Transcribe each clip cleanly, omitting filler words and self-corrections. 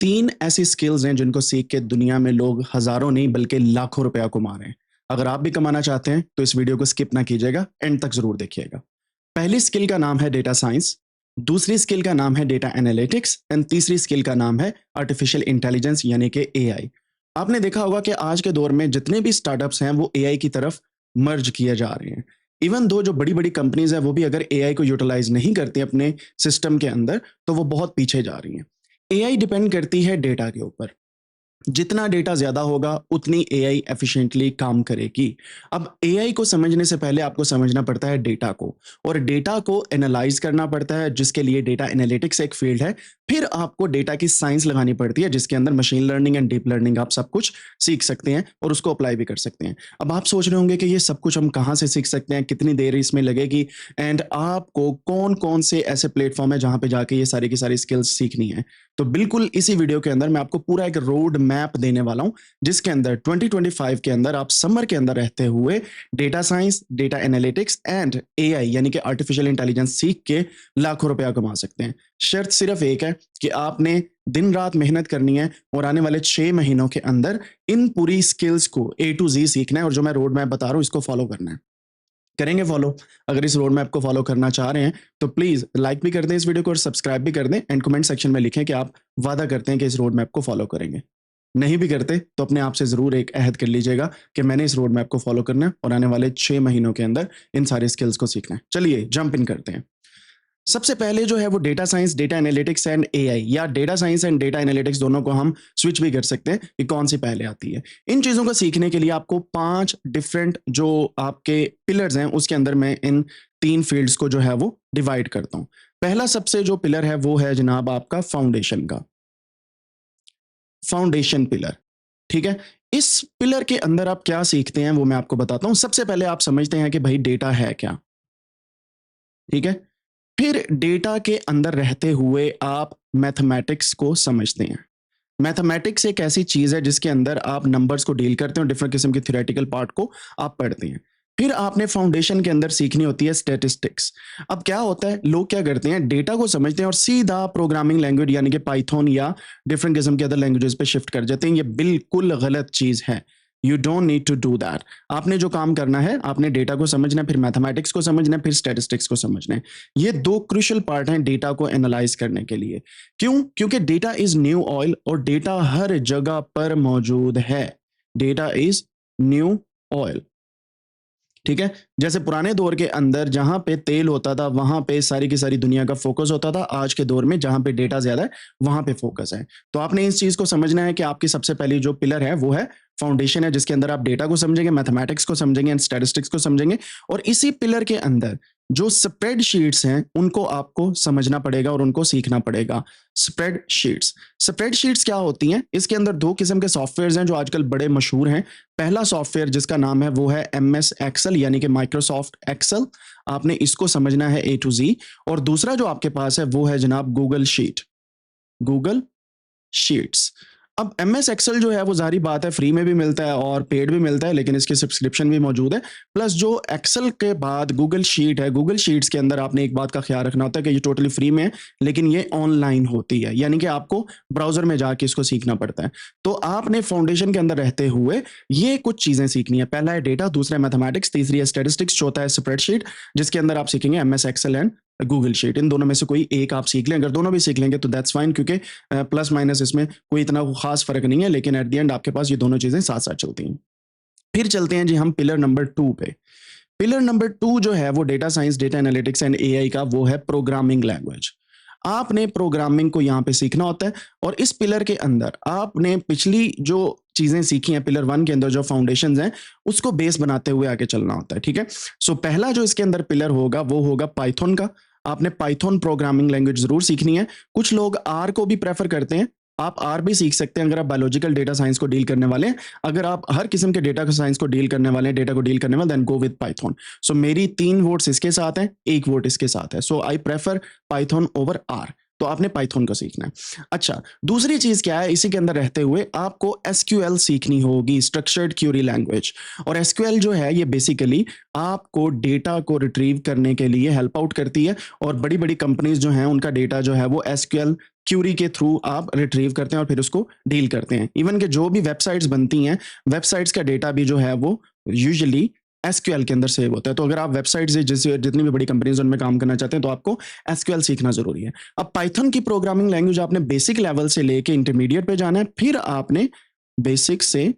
3 ऐसी स्किल्स हैं जिनको सीख के दुनिया में लोग हज़ारों नहीं बल्कि लाखों रुपया कमा रहे हैं। अगर आप भी कमाना चाहते हैं तो इस वीडियो को स्किप ना कीजिएगा, एंड तक ज़रूर देखिएगा। पहली स्किल का नाम है डेटा साइंस, दूसरी स्किल का नाम है डेटा एनालिटिक्स एंड तीसरी स्किल का नाम है आर्टिफिशियल इंटेलिजेंस यानी कि एआई। आपने देखा होगा कि आज के दौर में जितने भी स्टार्टअप्स हैं वो एआई की तरफ मर्ज किए जा रहे हैं। इवन दो जो बड़ी-बड़ी कंपनीज़ हैं वो भी अगर एआई को यूटिलाइज़ नहीं करती अपने सिस्टम के अंदर तो वो बहुत पीछे जा रही हैं। एआई डिपेंड करती है डेटा के ऊपर। जितना डेटा ज़्यादा होगा, उतनी एआई एफ़िशिएंटली काम करेगी। अब एआई को समझने से पहले आपको समझना पड़ता है डेटा को, और डेटा को एनालाइज़ करना पड़ता है, जिसके लिए डेटा एनालिटिक्स एक फ़ील्ड है। फिर आपको डेटा की साइंस लगानी पड़ती है, जिसके अंदर machine learning and deep learning आप सब कुछ सीख सकते हैं और उसको अप्लाई भी कर सकते हैं। अब आप सोच रहे होंगे कि ये सब कुछ हम कहाँ से सीख सकते हैं, कितनी देर इसमें लगेगी, एंड आपको कौन-कौन से ऐसे प्लेटफ़ॉर्म है जहाँ पे जाके ये सारी की सारी स्किल्स सीखनी है। तो बिल्कुल इसी वीडियो के अंदर मैं आपको पूरा एक रोड मैप देने वाला हूं, जिसके अंदर 2025 के अंदर आप समर के अंदर रहते हुए data science, data analytics and AI यानी कि आर्टिफिशियल इंटेलिजेंस सीख के लाखों रुपया कमा सकते हैं। शर्त सिर्फ एक है कि आपने दिन रात मेहनत करनी है और आने वाले 6 महीनों के अंदर इन पूरी स्किल्स को ए टू जी सीखना है, और जो मैं रोड मैप बता रहा हूं इसको फॉलो करना है। करेंगे फॉलो? अगर इस रोड मैप को फॉलो करना चाह रहे हैं तो प्लीज़ लाइक भी कर दें इस वीडियो को और सब्सक्राइब भी कर दें, एंड कमेंट सेक्शन में लिखें कि आप वादा करते हैं कि इस रोड मैप को फॉलो करेंगे। नहीं भी करते तो अपने आप से ज़रूर एक अहद कर लीजिएगा कि मैंने इस रोड मैप को फॉलो करना है और आने वाले 6 महीनों के अंदर इन सारे स्किल्स को सीखना है। चलिए जंप इन करते हैं। सबसे पहले जो है वो data science, data analytics and AI, या data science and data analytics दोनों को हम स्विच भी कर सकते हैं कि कौन सी पहले आती है। इन चीज़ों को सीखने के लिए आपको 5 डिफरेंट जो आपके पिलर्स हैं उसके अंदर मैं इन 3 फील्ड्स को जो है वो डिवाइड करता हूँ। पहला सबसे जो पिलर है वो है जनाब आपका फाउंडेशन का, फाउंडेशन पिलर, ठीक है? इस पिलर के अंदर आप क्या सीखते हैं वो मैं आपको बताता हूँ। सबसे पहले आप समझते हैं कि भाई डेटा है क्या, ठीक है? फिर डेटा के अंदर रहते हुए आप मैथमेटिक्स को समझते हैं। मैथमेटिक्स एक ऐसी चीज़ है जिसके अंदर आप नंबर्स को डील करते हो, डिफरेंट किस्म के थ्योरेटिकल पार्ट को आप पढ़ते हैं। फिर आपने फाउंडेशन के अंदर सीखनी होती है स्टैटिस्टिक्स। अब क्या होता है, लोग क्या करते हैं, डेटा को समझते हैं और सीधा प्रोग्रामिंग लैंग्वेज यानी कि पाइथन या डिफरेंट किस्म के अदर लैंग्वेजेस पे शिफ्ट कर जाते हैं। ये बिल्कुल गलत चीज़ है। You don't need to do that. आपने जो काम करना है, आपने डेटा को समझना है, फिर मैथमेटिक्स को समझना है, फिर स्टैटिस्टिक्स को समझना है। ये 2 क्रूशियल पार्ट हैं डेटा को एनालाइज़ करने के लिए। क्यों? क्योंकि डेटा इज़ न्यू ऑयल और डेटा हर जगह पर मौजूद है। डेटा इज़ न्यू ऑयल, ठीक है? जैसे पुराने दौर के अंदर जहाँ पे तेल होता था, वहाँ पे सारी की सारी दुनिया का फ़ोकस होता था। आज के दौर में जहाँ पे डेटा ज़्यादा है, वहाँ पे फ़ोकस है। तो आपने इस चीज़ को समझना है कि आपकी सबसे पहली जो पिलर है, वो है फाउंडेशन है, जिसके अंदर आप डेटा को समझेंगे, मैथमेटिक्स को समझेंगे एंड स्टैटिस्टिक्स को समझेंगे। और इसी पिलर के अंदर जो स्प्रेडशीट्स हैं, उनको आपको समझना पड़ेगा और उनको सीखना पड़ेगा। स्प्रेडशीट्स, स्प्रेडशीट्स क्या होती हैं? इसके अंदर 2 किस्म के सॉफ्टवेयर्स हैं जो आजकल बड़े मशहूर हैं। पहला सॉफ्टवेयर जिसका नाम है वो है एमएस एक्सेल यानी कि माइक्रोसॉफ्ट एक्सेल। आपने इसको समझना है ए टू जी। और दूसरा जो आपके पास है वो है जनाब गूगल शीट, गूगल शीट्स। अब एमएस एक्सेल जो है वो ज़ाहिर बात है फ्री में भी मिलता है और पेड भी मिलता है, लेकिन इसकी सब्सक्रिप्शन भी मौजूद है। प्लस जो एक्सेल के बाद गूगल शीट है, गूगल शीट्स के अंदर आपने एक बात का ख्याल रखना होता है कि ये टोटली फ्री में है, लेकिन ये ऑनलाइन होती है, यानी कि आपको ब्राउज़र में जाके इसको सीखना पड़ता है। तो आपने फाउंडेशन के अंदर रहते हुए ये कुछ चीज़ें सीखनी है। पहला है डेटा, दूसरा है मैथमेटिक्स, तीसरी है स्टैटिस्टिक्स, चौथा है स्प्रेडशीट, जिसके अंदर आप सीखेंगे MS Excel and Google Sheet. इन दोनों में से कोई एक आप सीख लें। अगर दोनों भी सीख लेंगे तो दैट्स फाइन, क्योंकि प्लस माइनस इसमें कोई इतना खास फ़र्क नहीं है, लेकिन एट द एंड आपके पास ये दोनों चीज़ें साथ-साथ चलती हैं। फिर चलते हैं जी हम पिलर नंबर 2 पे। पिलर नंबर 2 जो है वो data science, data analytics and AI का, वो है प्रोग्रामिंग लैंग्वेज। आपने प्रोग्रामिंग को यहाँ पे सीखना होता है, और इस पिलर के अंदर आपने पिछली जो चीज़ें सीखी हैं पिलर 1 के अंदर, जो फाउंडेशंस हैं, उसको बेस बनाते हुए आगे चलना होता है, ठीक है? सो पहला जो इसके अंदर पिलर होगा वो होगा पाइथन का। आपने पाइथन प्रोग्रामिंग लैंग्वेज ज़रूर सीखनी है। कुछ लोग आर को भी प्रेफ़र करते हैं। आप आर भी सीख सकते हैं अगर आप बायोलॉजिकल डेटा साइंस को डील करने वाले हैं। अगर आप हर किस्म के डेटा साइंस को डील करने वाले हैं, डेटा को डील करने वाले, देन गो विद पाइथन। सो मेरी 3 वोट्स इसके साथ हैं, 1 वोट इसके साथ है। So I prefer Python over R. तो आपने पाइथन को सीखना है। अच्छा, दूसरी चीज़ क्या है, इसी के अंदर रहते हुए आपको एसक्यूएल सीखनी होगी, स्ट्रक्चर्ड क्वेरी लैंग्वेज। और एसक्यूएल जो है ये बेसिकली आपको डेटा को रिट्रीव करने के लिए हेल्प आउट करती है, और बड़ी-बड़ी कंपनीज़ जो हैं उनका डेटा जो है वो एसक्यूएल क्यूरी के थ्रू आप रिट्रीव करते हैं और फिर उसको डील करते हैं। इवन कि जो भी वेबसाइट्स बनती हैं, वेबसाइट्स का डेटा भी जो है वो यूजुअली एसक्यूएल के अंदर सेव होता है। तो अगर आप वेबसाइट से जितनी भी बड़ी कंपनीज उनमें काम करना चाहते हैं तो आपको एसक्यूएल सीखना जरूरी है। अब पाइथन की प्रोग्रामिंग लैंग्वेज आपने बेसिक लेवल से लेके इंटरमीडिएट पे जाना है, फिर आपने बेसिक से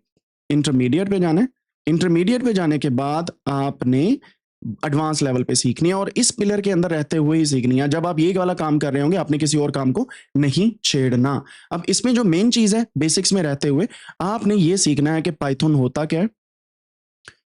इंटरमीडिएट पे जाना है। इंटरमीडिएट पे जाने के बाद आपने एडवांस लेवल पे सीखनी है और इस पिलर के अंदर रहते हुए ही सीखनी है। जब आप ये वाला काम कर रहे होंगे आपने किसी और काम को नहीं छेड़ना। अब इसमें जो मेन चीज है बेसिक्स में रहते हुए आपने ये सीखना है कि पाइथन होता क्या है,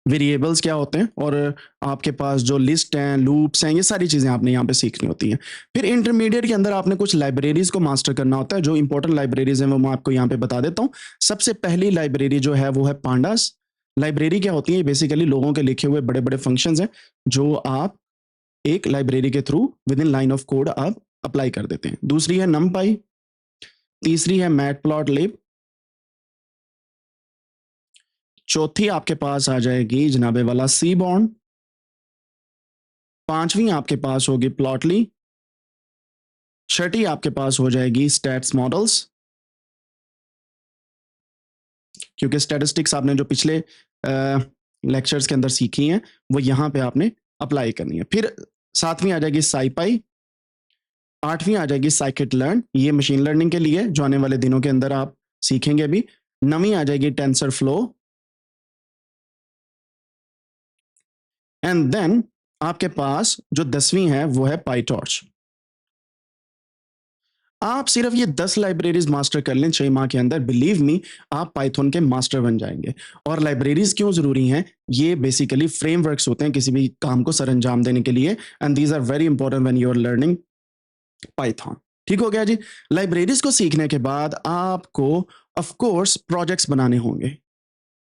वेरिएबल्स क्या होते हैं, और आपके पास जो लिस्ट हैं, लूप्स हैं, ये सारी चीज़ें आपने यहाँ पे सीखनी होती हैं। फिर इंटरमीडिएट के अंदर आपने कुछ लाइब्रेरीज को मास्टर करना होता है। जो इंपॉर्टेंट लाइब्रेरीज हैं वो मैं आपको यहाँ पे बता देता हूँ। सबसे पहली लाइब्रेरी जो है वो है पांडास। लाइब्रेरी क्या होती है? बेसिकली लोगों के लिखे हुए बड़े बड़े फंक्शंस हैं जो आप एक लाइब्रेरी के through with in line of code आप अप्लाई कर देते हैं। दूसरी है नमपाई, तीसरी है मैटप्लॉटलिब, चौथी आपके पास आ जाएगी जनाबे वाला सीबॉर्न, पांचवी आपके पास होगी प्लॉटली, छठी आपके पास हो जाएगी स्टैट्स मॉडल्स, क्योंकि स्टैटिस्टिक्स आपने जो पिछले लेक्चर्स के अंदर सीखी हैं वो यहाँ पे आपने अप्लाई करनी है। फिर सातवीं आ जाएगी साइपाई, आठवीं आ जाएगी साइकिट लर्न, ये मशीन लर्निंग के लिए जो आने वाले दिनों के अंदर आप सीखेंगे अभी। नवीं आ जाएगी टेंसर फ्लो, एंड देन आपके पास जो 10वीं है वो है पाईटॉर्च। आप सिर्फ ये 10 लाइब्रेरीज मास्टर कर लें 6 माह के अंदर, बिलीव मी आप पाइथन के मास्टर बन जाएंगे। और लाइब्रेरीज क्यों जरूरी हैं? ये बेसिकली फ्रेमवर्क्स होते हैं किसी भी काम को सर अंजाम देने के लिए, and these are very important when you are learning Python. ठीक हो गया जी। लाइब्रेरीज को सीखने के बाद आपको ऑफ कोर्स प्रोजेक्ट्स बनाने होंगे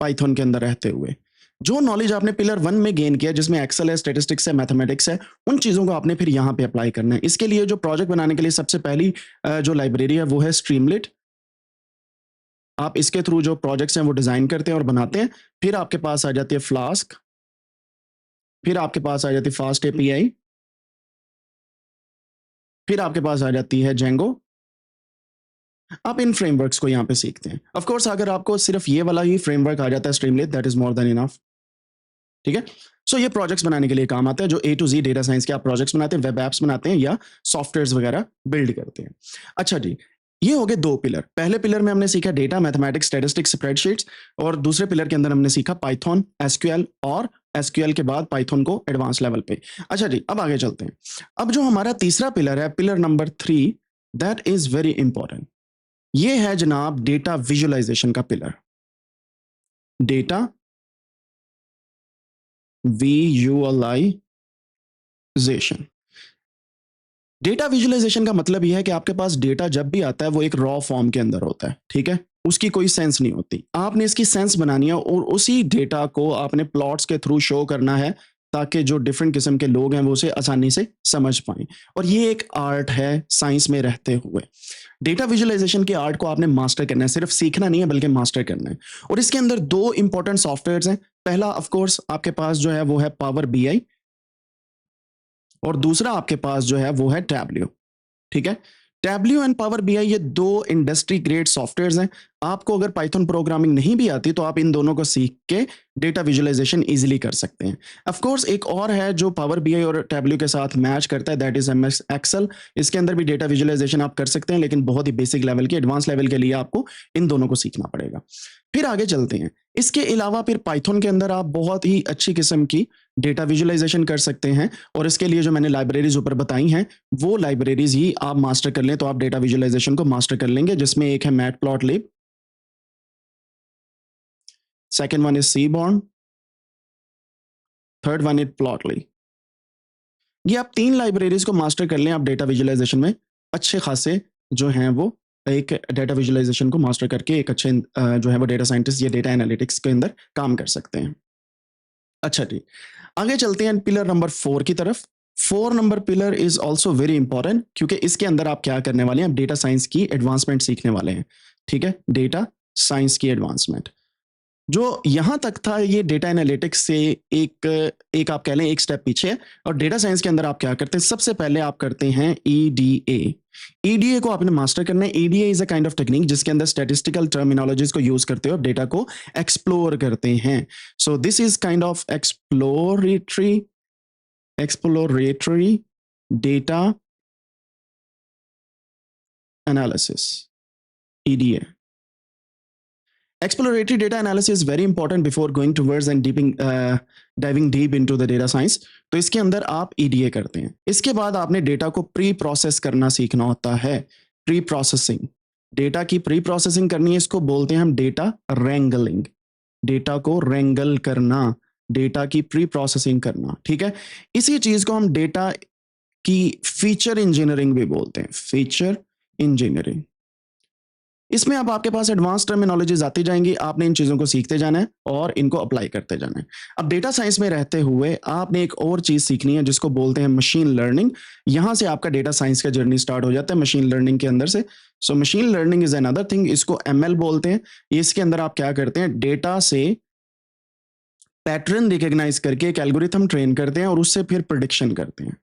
पाइथन के अंदर रहते हुए। जो नॉलेज आपने पिलर 1 में गेन किया जिसमें एक्सेल है, स्टैटिस्टिक्स है, मैथमेटिक्स है, उन चीज़ों को आपने फिर यहाँ पे अप्लाई करना है। इसके लिए जो प्रोजेक्ट बनाने के लिए सबसे पहली जो लाइब्रेरी है वो है स्ट्रीमलिट। आप इसके थ्रू जो प्रोजेक्ट्स हैं वो डिज़ाइन करते हैं और बनाते हैं। फिर आपके पास आ जाती है फ्लास्क, फिर आपके पास आ जाती है फास्ट एपीआई, फिर आपके पास आ जाती है जेंगो। आप इन फ्रेमवर्क्स को यहाँ पे सीखते हैं। ऑफ कोर्स अगर आपको सिर्फ ये वाला ही फ्रेमवर्क आ जाता है Streamlit, that is more than enough. ठीक है। सो ये प्रोजेक्ट्स बनाने के लिए काम आता है। जो ए टू जी डेटा साइंस के आप प्रोजेक्ट्स बनाते हैं, वेब एप्स बनाते हैं या सॉफ्टवेयर्स वगैरह बिल्ड करते हैं। अच्छा जी, ये हो गए 2 पिलर। पहले पिलर में हमने सीखा डेटा, मैथमेटिक्स, स्टैटिस्टिक्स, स्प्रेडशीट्स, और दूसरे पिलर के अंदर हमने सीखा पाइथन, एसक्यूएल, और एसक्यूएल के बाद पाइथन को एडवांस लेवल पे। अच्छा जी, अब आगे चलते हैं। अब जो हमारा तीसरा पिलर है, pillar number 3, that is very important. ये है जनाब डेटा विजुअलाइजेशन का पिलर। Data visualisation. डेटा विजुअलाइजेशन का मतलब यह है कि आपके पास डेटा जब भी आता है वो एक रॉ फॉर्म के अंदर होता है। ठीक है, उसकी कोई सेंस नहीं होती। आपने इसकी सेंस बनानी है और उसी डेटा को आपने प्लॉट्स के थ्रू शो करना है ताकि जो डिफरेंट किस्म के लोग हैं वो उसे आसानी से समझ पाएं। और ये एक आर्ट है साइंस में रहते हुए। डेटा विजुअलाइजेशन की आर्ट को आपने मास्टर करना है, सिर्फ सीखना नहीं है बल्कि मास्टर करना है। और इसके अंदर 2 इंपॉर्टेंट सॉफ्टवेयर्स हैं। पहला ऑफ कोर्स आपके पास जो है वो है पावर बीआई, और दूसरा आपके पास जो है वो है टैब्ल्यू। ठीक है, टैब्ल्यू एंड पावर बीआई ये 2 इंडस्ट्री ग्रेड सॉफ्टवेयर्स हैं। आपको अगर पाइथन प्रोग्रामिंग नहीं भी आती तो आप इन दोनों को सीख के डेटा विजुअलाइजेशन इजीली कर सकते हैं। ऑफ कोर्स एक और है जो पावर बीआई और टैब्ल्यू के साथ मैच करता है, दैट इज एमएस एक्सेल। इसके अंदर भी डेटा विजुअलाइजेशन आप कर सकते हैं, लेकिन बहुत ही बेसिक लेवल की, एडवांस लेवल के लिए आपको इन दोनों को सीखना पड़ेगा। फिर आगे चलते हैं। इसके अलावा फिर पाइथन के अंदर आप बहुत ही अच्छी किस्म की डेटा विजुअलाइजेशन कर सकते हैं, और इसके लिए जो मैंने लाइब्रेरीज ऊपर बताई हैं वो लाइब्रेरीज ही आप मास्टर कर लें तो आप डेटा विजुअलाइजेशन को मास्टर कर लेंगे, जिसमें एक है Matplotlib, second one is Seaborn, third one is Plotly. ये आप 3 लाइब्रेरीज को मास्टर कर लें, आप डेटा विजुअलाइजेशन में अच्छे खासे जो हैं वो एक डेटा विजुअलाइजेशन को मास्टर करके एक अच्छे जो है वो डेटा साइंटिस्ट या डेटा एनालिटिक्स के अंदर काम कर सकते हैं। अच्छा जी, आगे चलते हैं पिलर नंबर 4 की तरफ। 4 number pillar is also very important, क्योंकि इसके अंदर आप क्या करने वाले हैं, आप डेटा साइंस की एडवांसमेंट सीखने वाले हैं। ठीक है, डेटा साइंस की एडवांसमेंट। जो यहाँ तक था ये डेटा एनालिटिक्स से एक आप कह लें एक स्टेप पीछे है। और डेटा साइंस के अंदर आप क्या करते हैं, सबसे पहले आप करते हैं ईडीए। ईडीए को आपने मास्टर करना है। EDA is a kind of technique जिसके अंदर स्टैटिस्टिकल टर्मिनोलॉजीज को यूज करते हो आप डेटा को एक्सप्लोर करते हैं। So this is kind of exploratory data analysis, EDA. Exploratory data analysis is very important before going towards and diving deep into the data science. तो इसके अंदर आप EDA करते हैं। इसके बाद आपने डेटा को प्री प्रोसेस करना सीखना होता है। प्री प्रोसेसिंग, डेटा की प्री प्रोसेसिंग करनी है, इसको बोलते हैं हम डेटा रैंगलिंग। डेटा को रैंगल करना, डेटा की प्री प्रोसेसिंग करना, ठीक है। इसी चीज को हम डेटा की फीचर इंजीनियरिंग भी बोलते हैं, फीचर इंजीनियरिंग। इसमें अब आपके पास एडवांस टर्मिनोलॉजीज आती जाएंगी, आपने इन चीजों को सीखते जाना है और इनको अप्लाई करते जाना है। अब डेटा साइंस में रहते हुए आपने एक और चीज सीखनी है जिसको बोलते हैं मशीन लर्निंग। यहां से आपका डेटा साइंस का जर्नी स्टार्ट हो जाता है मशीन लर्निंग के अंदर से। So machine learning is another thing, इसको ML बोलते हैं। इसके अंदर आप क्या करते हैं, डेटा से पैटर्न रिकॉग्नाइज करके एक एल्गोरिथम ट्रेन करते हैं और उससे फिर प्रिडिक्शन करते हैं,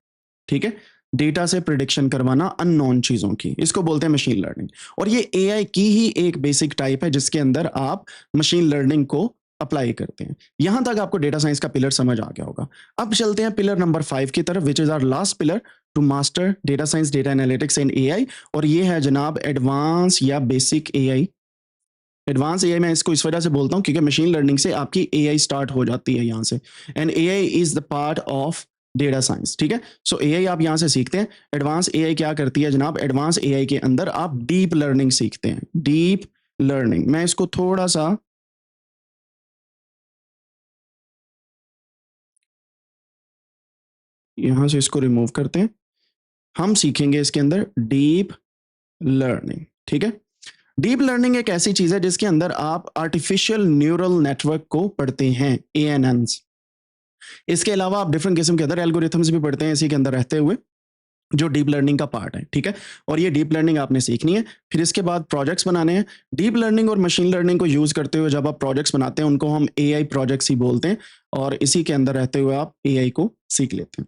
ठीक है। डेटा से प्रिडिक्शन करवाना अननोन चीजों की, इसको बोलते हैं मशीन लर्निंग। और ये AI की ही एक बेसिक टाइप है जिसके अंदर आप मशीन लर्निंग को अप्लाई करते हैं। यहां तक आपको डेटा साइंस का पिलर समझ आ गया होगा। अब चलते हैं पिलर नंबर 5 की तरफ, which is our last pillar to master data science, data analytics and AI। और ये है जनाब एडवांस या बेसिक AI। एडवांस AI मैं इसको इस वजह से बोलता हूं क्योंकि मशीन लर्निंग से आपकी AI स्टार्ट हो जाती है यहां से, and AI is the part of data science, ठीक है। सो AI आप यहां से सीखते हैं। एडवांस AI क्या करती है जनाब, एडवांस AI के अंदर आप डीप लर्निंग सीखते हैं। डीप लर्निंग, मैं इसको थोड़ा सा यहां से इसको रिमूव करते हैं। हम सीखेंगे इसके अंदर डीप लर्निंग, ठीक है। डीप लर्निंग एक ऐसी चीज है जिसके अंदर आप आर्टिफिशियल न्यूरल नेटवर्क को पढ़ते हैं, ANNs। इसके अलावा आप डिफरेंट किस्म के अदर एल्गोरिथम्स भी पढ़ते हैं इसी के अंदर रहते हुए, जो डीप लर्निंग का पार्ट है, ठीक है। और ये डीप लर्निंग आपने सीखनी है। फिर इसके बाद प्रोजेक्ट्स बनाने हैं। डीप लर्निंग और मशीन लर्निंग को यूज करते हुए जब आप प्रोजेक्ट्स बनाते हैं उनको हम AI प्रोजेक्ट्स ही बोलते हैं, और इसी के अंदर रहते हुए आप AI को सीख लेते हैं।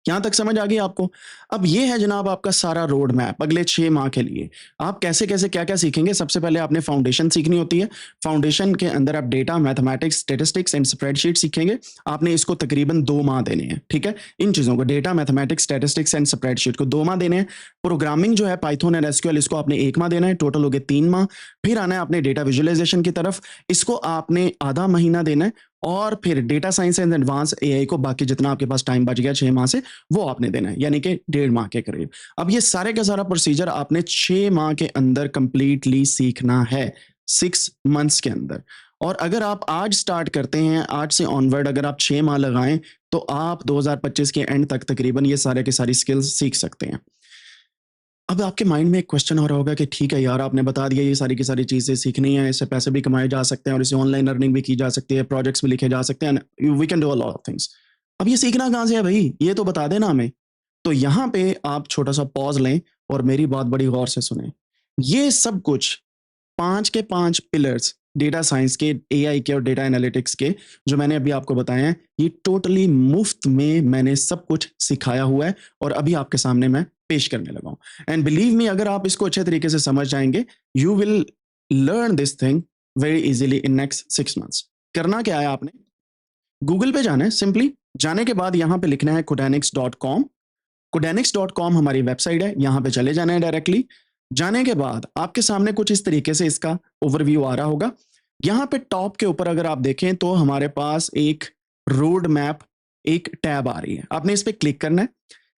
यहां तक समझ आ गई आपको। अब ये है जनाब आपका सारा रोड मैप अगले 6 माह के लिए। आप कैसे कैसे क्या क्या सीखेंगे, सबसे पहले आपने फाउंडेशन सीखनी होती है। फाउंडेशन के अंदर आप data, mathematics, statistics and spreadsheet सीखेंगे। आपने इसको तकरीबन 2 माह देने हैं, ठीक है। इन चीजों को, data, mathematics, statistics and spreadsheet को 2 माह देने हैं। प्रोग्रामिंग जो है पाइथन और SQL, इसको आपने 1 माह देना है, टोटल हो गए 3 माह। फिर आना है आपने डेटा विजुअलाइजेशन की तरफ, इसको आपने आधा महीना देना है। और फिर data science and advance AI को बाकी जितना आपके पास टाइम बच गया 6 माह से, वो आपने देना है, यानी कि 1.5 माह के करीब। अब ये सारे का सारा प्रोसीजर आपने 6 माह के अंदर कंप्लीटली सीखना है, 6 मंथ्स के अंदर। और अगर आप आज स्टार्ट करते हैं, आज से ऑनवर्ड अगर आप 6 माह लगाएं, तो आप 2025 के एंड तक तकरीबन ये सारे के सारी स्किल्स सीख सकते हैं। अब आपके माइंड में एक क्वेश्चन हो रहा होगा कि ठीक है यार, आपने बता दिया ये सारी की सारी चीज़ें सीखनी है, इससे पैसे भी कमाए जा सकते हैं और इससे ऑनलाइन अर्निंग भी की जा सकती है, प्रोजेक्ट्स भी लिखे जा सकते हैं, we can do a lot of things. अब ये सीखना कहाँ से है भाई, ये तो बता देना हमें। तो यहाँ पे आप छोटा सा पॉज लें और मेरी बात बड़ी गौर से सुने। ये सब कुछ 5 के 5 पिलर्स डेटा साइंस के, AI के और डेटा एनालिटिक्स के, जो मैंने अभी आपको बताए हैं, ये टोटली मुफ्त में मैंने सब कुछ सिखाया हुआ है और अभी आपके सामने मैं पेश करने लगा हूं। एंड बिलीव मी, अगर आप इसको अच्छे तरीके से समझ जाएंगे, you will learn this thing very easily in next 6 months. करना क्या है, आपने गूगल पे जाना है। सिंपली जाने के बाद यहां पे लिखना है codanix.com। codanix.com हमारी वेबसाइट है, यहां पे चले जाना है डायरेक्टली। जाने के बाद आपके सामने कुछ इस तरीके से इसका ओवरव्यू आ रहा होगा। यहां पे टॉप के ऊपर अगर आप देखें तो हमारे पास एक रोड मैप, एक टैब आ रही है, आपने इस पे क्लिक करना है।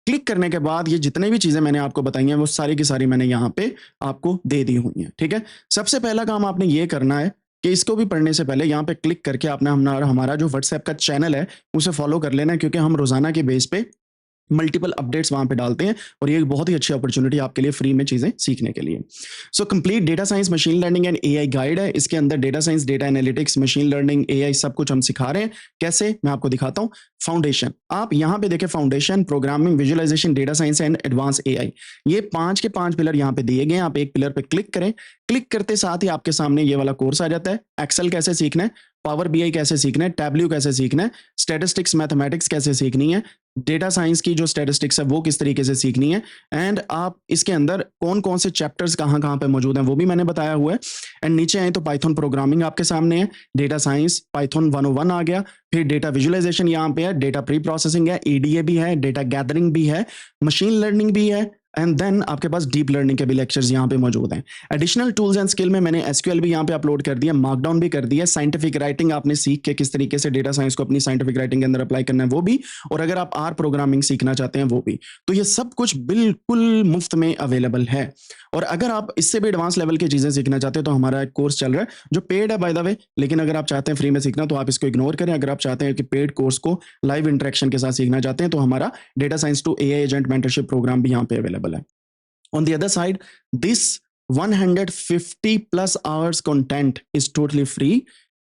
क्लिक करने के बाद ये जितने भी चीजें मैंने आपको बताई हैं वो सारी की सारी मैंने यहाँ पे आपको दे दी हुई हैं, ठीक है। सबसे पहला काम आपने ये करना है कि इसको भी पढ़ने से पहले यहाँ पे क्लिक करके आपने हमारा जो व्हाट्सएप का चैनल है उसे फॉलो कर लेना है, क्योंकि हम रोजाना के बेस पे मल्टीपल अपडेट्स वहाँ पे डालते हैं और ये एक बहुत ही अच्छी अपॉर्चुनिटी आपके लिए फ्री में चीज़ें सीखने के लिए। So complete data science, machine learning and AI guide है। इसके अंदर data science, data analytics, machine learning, AI सब कुछ हम सिखा रहे हैं। कैसे? मैं आपको दिखाता हूँ। फाउंडेशन, आप यहाँ पे देखें foundation, programming, visualisation, data science and advance AI. ये 5 के 5 पिलर यहाँ पे दिए गए हैं। आप एक पिलर पे क्लिक करें, क्लिक करते साथ ही आपके सामने ये वाला कोर्स आ जाता है। एक्सेल कैसे सीखना है, पावर बीआई कैसे सीखना है, टैब्ल्यू कैसे सीखना है, स्टैटिस्टिक्स मैथमेटिक्स कैसे सीखनी है, डेटा साइंस की जो स्टैटिस्टिक्स है वो किस तरीके से सीखनी है, एंड आप इसके अंदर कौन कौन से चैप्टर्स कहाँ कहाँ पे मौजूद हैं वो भी मैंने बताया हुआ है। एंड नीचे आए तो पाइथन प्रोग्रामिंग आपके सामने है, डेटा साइंस पाइथन 101 आ गया, फिर डेटा विजुअलाइजेशन यहाँ पे है, डेटा प्री प्रोसेसिंग है, ईडीए भी है, डेटा गैदरिंग भी है, मशीन लर्निंग भी है, एंड देन आपके पास डीप लर्निंग के भी लेक्चर्स यहाँ पे मौजूद हैं। एडिशनल टूल्स एंड स्किल में मैंने एसक्यूएल भी यहाँ पे अपलोड कर दिया, मार्कडाउन भी कर दिया, साइंटिफिक राइटिंग आपने सीख के किस तरीके से डेटा साइंस को अपनी साइंटिफिक राइटिंग के अंदर अप्लाई करना है वो भी, और अगर आप आर प्रोग्रामिंग सीखना चाहते हैं वो भी। तो ये सब कुछ बिल्कुल मुफ्त में अवेलेबल है। और अगर आप इससे भी एडवांस लेवल की चीजें सीखना चाहते हैं तो हमारा एक कोर्स चल रहा है जो पेड है बाय द वे, लेकिन अगर आप चाहते हैं फ्री में सीखना तो आप इसको इग्नोर करें। अगर आप चाहते हैं कि पेड कोर्स को लाइव इंटरेक्शन के साथ सीखना चाहते हैं तो हमारा data science to AI agent mentorship program भी यहाँ पे अवेलेबल है। On the other side, this 150 plus hours content is totally free।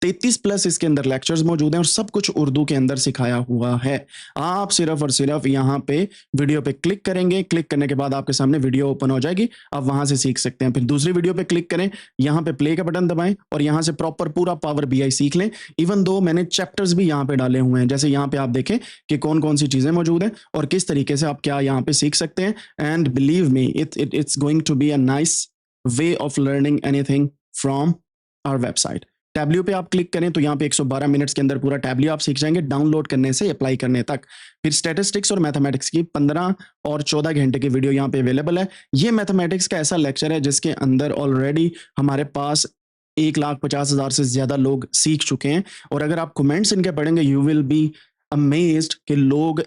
33 plus इसके अंदर लेक्चर्स मौजूद हैं और सब कुछ उर्दू के अंदर सिखाया हुआ है। आप सिर्फ और सिर्फ यहाँ पे वीडियो पे क्लिक करेंगे, क्लिक करने के बाद आपके सामने वीडियो ओपन हो जाएगी, आप वहां से सीख सकते हैं। फिर दूसरी वीडियो पे क्लिक करें, यहाँ पे प्ले का बटन दबाएं और यहाँ से प्रॉपर पूरा पावर बीआई सीख लें। इवन दो मैंने चैप्टर्स भी यहाँ पे डाले हुए हैं, जैसे यहाँ पे आप देखें कि कौन कौन सी चीजें मौजूद हैं और किस तरीके से आप क्या यहाँ पे सीख सकते हैं। And believe me, it's going to be a nice way of learning anything from our website. Tableau पे आप क्लिक करें तो यहाँ पे 112 मिनट्स के अंदर पूरा टैब्ल्यू आप सीख जाएंगे, डाउनलोड करने से अप्लाई करने तक। फिर स्टैटिस्टिक्स और मैथमेटिक्स की 15 और 14 घंटे की वीडियो यहाँ पे अवेलेबल है। ये मैथमेटिक्स का ऐसा लेक्चर है जिसके अंदर ऑलरेडी हमारे पास 1,50,000 से ज्यादा लोग सीख चुके हैं, और अगर आप कमेंट्स इनके पढ़ेंगे यू विल बी अमेज्ड कि लोग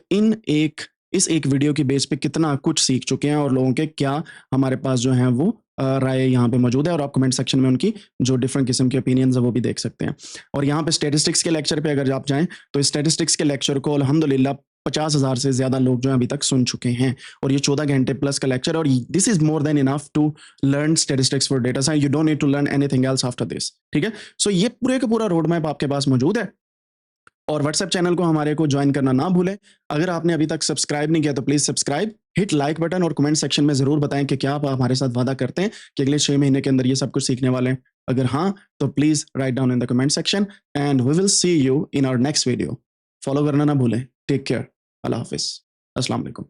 इस एक वीडियो की बेस पे कितना कुछ सीख चुके हैं और लोगों के क्या हमारे पास जो है वो राय यहाँ पे मौजूद है, और आप कमेंट सेक्शन में उनकी जो डिफरेंट किस्म के ओपिनियंस है वो भी देख सकते हैं। और यहाँ पे स्टैटिस्टिक्स के लेक्चर पे अगर आप जाएं तो स्टैटिस्टिक्स के लेक्चर को अल्हम्दुलिल्लाह 50,000 से ज्यादा लोग जो अभी तक सुन चुके हैं, और ये 14 घंटे प्लस का लेक्चर, और this is more than enough to learn statistics for data science. You don't need to learn anything else after this. ठीक है, सो ये पूरे का पूरा रोड मैप आपके पास मौजूद है। और व्हाट्सएप चैनल को हमारे को ज्वाइन करना ना भूलें। अगर आपने अभी तक सब्सक्राइब नहीं किया तो please subscribe, hit like button, और कमेंट सेक्शन में जरूर बताएं कि क्या आप हमारे साथ वादा करते हैं कि अगले 6 महीने के अंदर ये सब कुछ सीखने वाले हैं। अगर हाँ तो please write down in the comment section, and we will see you in our next video. Follow करना ना भूलें। Take care. अल्लाह हाफिज। अस्सलाम वालेकुम।